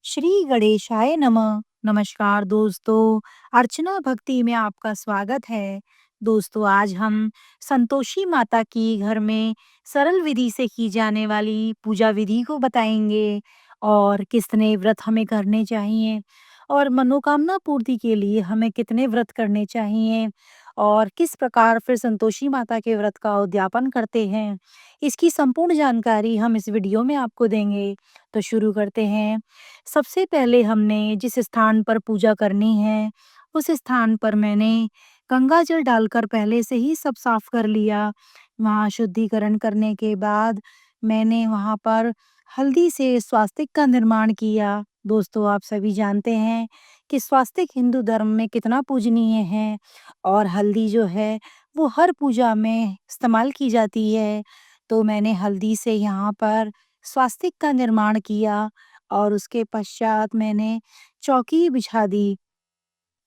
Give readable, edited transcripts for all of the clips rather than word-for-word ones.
श्री गणेशाय नमः। नमस्कार दोस्तों, अर्चना भक्ति में आपका स्वागत है। दोस्तों, आज हम संतोषी माता की घर में सरल विधि से की जाने वाली पूजा विधि को बताएंगे और कितने व्रत हमें करने चाहिए और मनोकामना पूर्ति के लिए हमें कितने व्रत करने चाहिए और किस प्रकार फिर संतोषी माता के व्रत का उद्यापन करते हैं। इसकी संपूर्ण जानकारी हम इस वीडियो में आपको देंगे। तो शुरू करते हैं। सबसे पहले हमने जिस स्थान पर पूजा करनी है, उस स्थान पर मैंने गंगा जल डालकर पहले से ही सब साफ कर लिया। वहाँ शुद्धिकरण करने के बाद मैंने वहाँ पर हल्दी से स्वास्तिक का निर्माण किया। दोस्तों, आप सभी जानते हैं कि स्वास्तिक हिंदू धर्म में कितना पूजनीय है और हल्दी जो है वो हर पूजा में इस्तेमाल की जाती है। तो मैंने हल्दी से यहाँ पर स्वास्तिक का निर्माण किया और उसके पश्चात मैंने चौकी बिछा दी।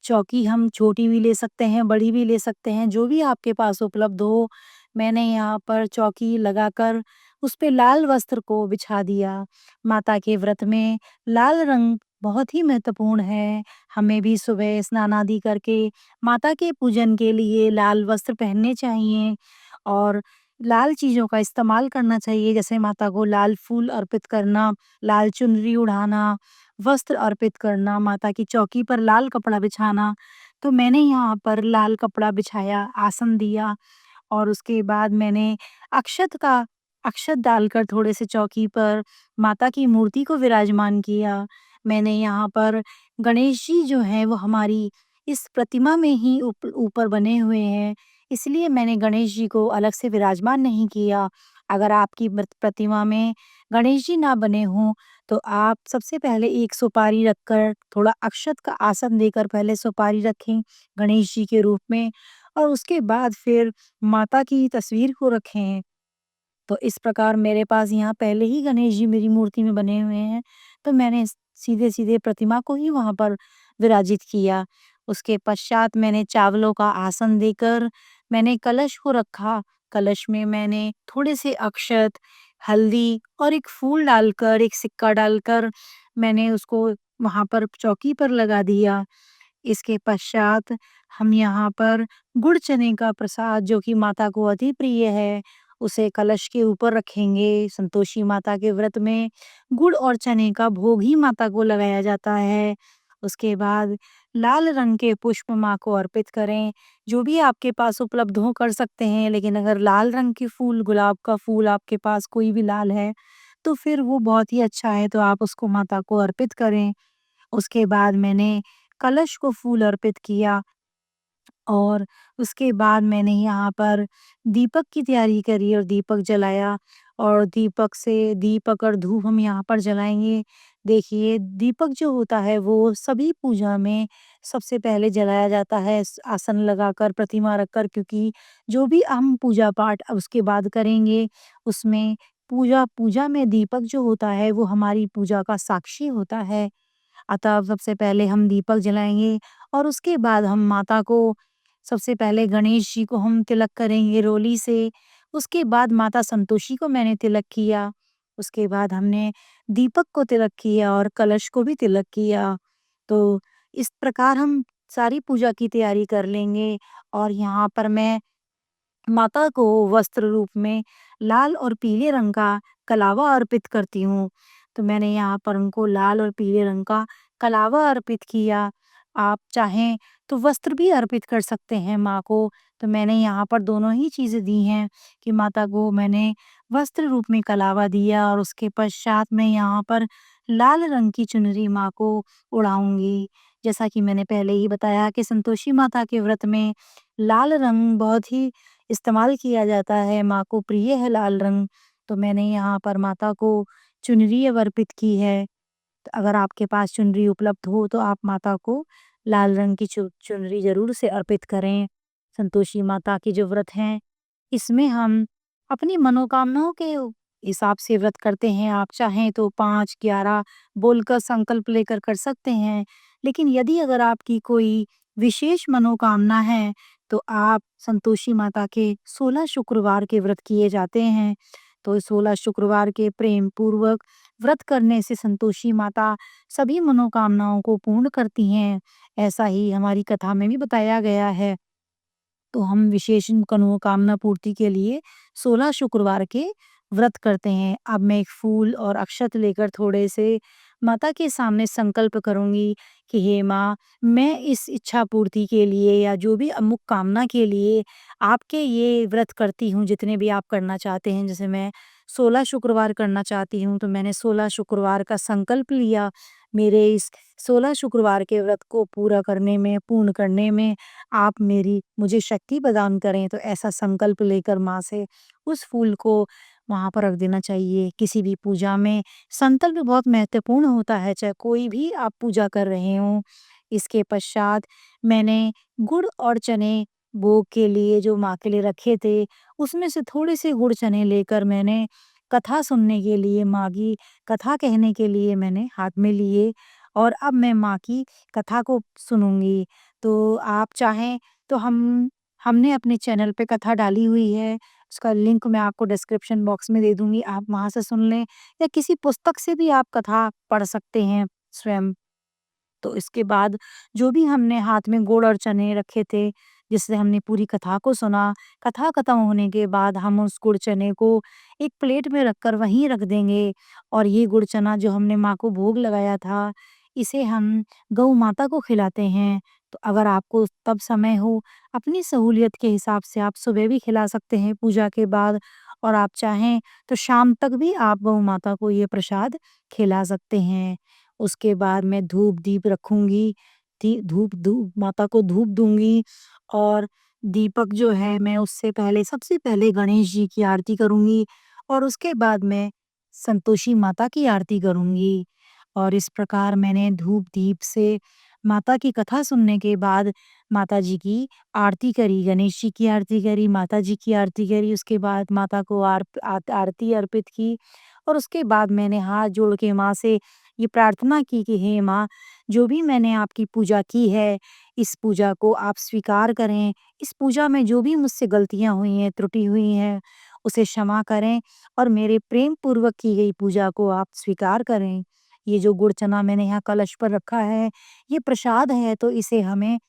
चौकी हम छोटी भी ले सकते हैं, बड़ी भी ले सकते हैं, जो भी आपके पास उपलब्ध हो। मैंने यहाँ पर चौकी लगाकर उस पे लाल वस्त्र को बिछा दिया। माता के व्रत में लाल रंग बहुत ही महत्वपूर्ण है। हमें भी सुबह स्नान आदि करके माता के पूजन के लिए लाल वस्त्र पहनने चाहिए और लाल चीज़ों का इस्तेमाल करना चाहिए, जैसे माता को लाल फूल अर्पित करना, लाल चुनरी उढ़ाना, वस्त्र अर्पित करना, माता की चौकी पर लाल कपड़ा बिछाना। तो मैंने यहाँ पर लाल कपड़ा बिछाया, आसन दिया और उसके बाद मैंने अक्षत डालकर थोड़े से चौकी पर माता की मूर्ति को विराजमान किया। मैंने यहाँ पर गणेश जी जो हैं वो हमारी इस प्रतिमा में ही ऊपर बने हुए हैं, इसलिए मैंने गणेश जी को अलग से विराजमान नहीं किया। अगर आपकी प्रतिमा में गणेश जी ना बने हों तो आप सबसे पहले एक सुपारी रखकर थोड़ा अक्षत का आसन देकर पहले सुपारी रखें गणेश जी के रूप में और उसके बाद फिर माता की तस्वीर को रखें। तो इस प्रकार मेरे पास यहाँ पहले ही गणेश जी मेरी मूर्ति में बने हुए हैं, तो मैंने सीधे-सीधे प्रतिमा को ही वहाँ पर विराजित किया। उसके पश्चात मैंने चावलों का आसन देकर मैंने कलश को रखा। कलश में मैंने थोड़े से अक्षत, हल्दी और एक फूल डालकर, एक सिक्का डालकर मैंने उसको वहाँ पर चौकी पर लगा दिया। इसके पश्चात हम यहाँ पर गुड़ चने का प्रसाद, जो कि माता को अति प्रिय है, उसे कलश के ऊपर रखेंगे। संतोषी माता के व्रत में गुड़ और चने का भोग ही माता को लगाया जाता है। उसके बाद लाल रंग के पुष्प माँ को अर्पित करें, जो भी आपके पास उपलब्ध हो कर सकते हैं, लेकिन अगर लाल रंग के फूल, गुलाब का फूल आपके पास कोई भी लाल है, तो फिर वो बहुत ही अच्छा है, तो आप उसको माता को अर्पित करें। उसके बाद मैंने कलश को फूल अर्पित किया और उसके बाद मैंने यहाँ पर दीपक की तैयारी करी और दीपक जलाया और दीपक और धूप हम यहाँ पर जलाएँगे। देखिए, दीपक जो होता है वो सभी पूजा में सबसे पहले जलाया जाता है आसन लगाकर, प्रतिमा रखकर, क्योंकि जो भी हम पूजा पाठ अब उसके बाद करेंगे उसमें पूजा पूजा में दीपक जो होता है वो हमारी पूजा का साक्षी होता है। अतः सबसे पहले हम दीपक जलाएँगे और उसके बाद हम माता को सबसे पहले गणेश जी को हम तिलक करेंगे रोली से, उसके बाद माता संतोषी को मैंने तिलक किया, उसके बाद हमने दीपक को तिलक किया और कलश को भी तिलक किया। तो इस प्रकार हम सारी पूजा की तैयारी कर लेंगे और यहाँ पर मैं माता को वस्त्र रूप में लाल और पीले रंग का कलावा अर्पित करती हूँ। तो मैंने यहाँ पर उनको लाल और पीले रंग का कलावा अर्पित किया। आप चाहें तो वस्त्र भी अर्पित कर सकते हैं माँ को। तो मैंने यहाँ पर दोनों ही चीज़ें दी हैं कि माता को मैंने वस्त्र रूप में कलावा दिया और उसके पश्चात मैं यहाँ पर लाल रंग की चुनरी माँ को उड़ाऊँगी। जैसा कि मैंने पहले ही बताया कि संतोषी माता के व्रत में लाल रंग बहुत ही इस्तेमाल किया जाता है, माँ को प्रिय है लाल रंग, तो मैंने यहाँ पर माता को चुनरी अब अर्पित की है। तो अगर आपके पास चुनरी उपलब्ध हो तो आप माता को लाल रंग की चुनरी ज़रूर से अर्पित करें। संतोषी माता के जो व्रत हैं, इसमें हम अपनी मनोकामनाओं के हिसाब से व्रत करते हैं। आप चाहें तो 5, 11 बोलकर संकल्प लेकर कर सकते हैं। लेकिन यदि अगर आपकी कोई विशेष मनोकामना है, तो आप संतोषी माता के 16 शुक्रवार के व्रत किए जाते हैं। तो 16 शुक्रवार के प्रेम पूर्वक व्रत करने से संतोषी माता सभी मनोकामनाओं को पूर्ण करती हैं। ऐसा ही हमारी कथा में भी बताया गया है। तो हम विशेष मनोकामना पूर्ति के लिए 16 शुक्रवार के व्रत करते हैं। अब मैं एक फूल और अक्षत लेकर थोड़े से माता के सामने संकल्प करूँगी कि हे माँ, मैं इस इच्छा पूर्ति के लिए या जो भी अमुक कामना के लिए आपके ये व्रत करती हूँ, जितने भी आप करना चाहते हैं। जैसे मैं 16 शुक्रवार करना चाहती हूँ, तो मैंने 16 शुक्रवार का संकल्प लिया। मेरे इस 16 शुक्रवार के व्रत को पूरा करने में, पूर्ण करने में आप मेरी मुझे शक्ति प्रदान करें। तो ऐसा संकल्प लेकर माँ से उस फूल को वहाँ पर रख देना चाहिए। किसी भी पूजा में संकल्प बहुत महत्वपूर्ण होता है, चाहे कोई भी आप पूजा कर रहे हों। इसके पश्चात मैंने गुड़ और चने भोग के लिए जो माँ के लिए रखे थे, उसमें से थोड़े से गुड़ चने लेकर मैंने कथा सुनने के लिए, माँ की कथा कहने के लिए मैंने हाथ में लिए और अब मैं माँ की कथा को सुनूँगी। तो आप चाहें तो हमने अपने चैनल पे कथा डाली हुई है, उसका लिंक मैं आपको डिस्क्रिप्शन बॉक्स में दे दूँगी, आप वहाँ से सुन लें या किसी पुस्तक से भी आप कथा पढ़ सकते हैं स्वयं। तो इसके बाद जो भी हमने हाथ में गुड़ और चने रखे थे, जिससे हमने पूरी कथा को सुना, कथा खत्म होने के बाद हम उस गुड़ चने को एक प्लेट में रखकर वहीं रख देंगे और ये गुड़ चना जो हमने माँ को भोग लगाया था, इसे हम गौ माता को खिलाते हैं। तो अगर आपको तब समय हो, अपनी सहूलियत के हिसाब से आप सुबह भी खिला सकते हैं पूजा के बाद और आप चाहें तो शाम तक भी आप गौ माता को ये प्रसाद खिला सकते हैं। उसके बाद मैं धूप-दीप रखूँगी, धूप माता को धूप दूँगी और दीपक जो है मैं उससे पहले सबसे पहले गणेश जी की आरती करूँगी और उसके बाद मैं संतोषी माता की आरती करूँगी। और इस प्रकार मैंने धूप-दीप से माता की कथा सुनने के बाद माता जी की आरती करी, गणेश जी की आरती करी, माता जी की आरती करी, उसके बाद माता को आरती अर्पित की और उसके बाद मैंने हाथ जोड़ के माँ से ये प्रार्थना की कि हे माँ, जो भी मैंने आपकी पूजा की है, इस पूजा को आप स्वीकार करें। इस पूजा में जो भी मुझसे गलतियाँ हुई हैं, त्रुटि हुई हैं, उसे क्षमा करें और मेरे प्रेम पूर्वक की गई पूजा को आप स्वीकार करें। ये जो गुड़ चना मैंने यहाँ कलश पर रखा है, ये प्रसाद है, तो इसे हमें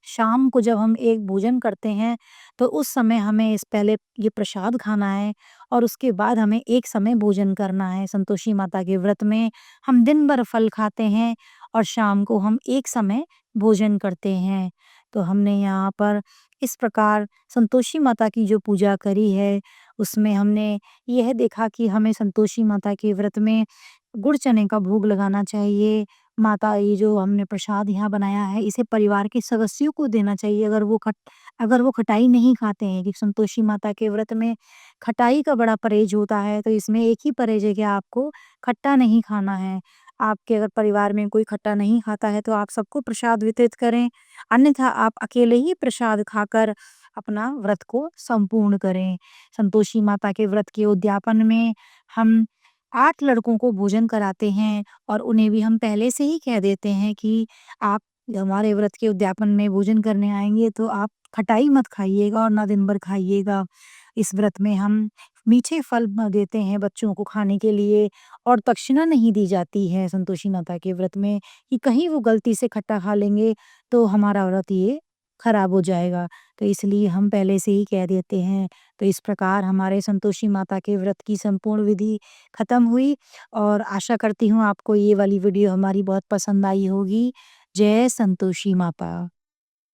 शाम को जब हम एक भोजन करते हैं, तो उस समय हमें इस पहले ये प्रसाद खाना है और उसके बाद हमें एक समय भोजन करना है। संतोषी माता के व्रत में हम दिन भर फल खाते हैं और शाम को हम एक समय भोजन करते हैं। तो हमने यहाँ पर इस प्रकार संतोषी माता की जो पूजा करी है, उसमें हमने यह देखा कि हमें संतोषी माता के व्रत में गुड़ चने का भोग लगाना चाहिए। माता ये जो हमने प्रसाद यहाँ बनाया है, इसे परिवार के सदस्यों को देना चाहिए अगर वो खटाई नहीं खाते हैं कि संतोषी माता के व्रत में खटाई का बड़ा परहेज होता है, तो इसमें एक ही परहेज है कि आपको खट्टा नहीं खाना है। आपके अगर परिवार में कोई खट्टा नहीं खाता है, तो आप सबको प्रसाद वितरित करें, अन्यथा आप अकेले ही प्रसाद खाकर अपना व्रत को संपूर्ण करें। संतोषी माता के व्रत के उद्यापन में हम 8 लड़कों को भोजन कराते हैं और उन्हें भी हम पहले से ही कह देते हैं कि आप हमारे व्रत के उद्यापन में भोजन करने आएँगे तो आप खटाई मत खाइएगा और ना दिन भर खाइएगा। इस व्रत में हम मीठे फल देते हैं बच्चों को खाने के लिए और दक्षिणा नहीं दी जाती है संतोषी माता के व्रत में कि कहीं वो गलती से खट्टा खा लेंगे तो हमारा व्रत ये खराब हो जाएगा। तो इसलिए हम पहले से ही कह देते हैं। तो इस प्रकार हमारे संतोषी माता के व्रत की संपूर्ण विधि खत्म हुई और आशा करती हूँ आपको ये वाली वीडियो हमारी बहुत पसंद आई होगी। जय संतोषी माता।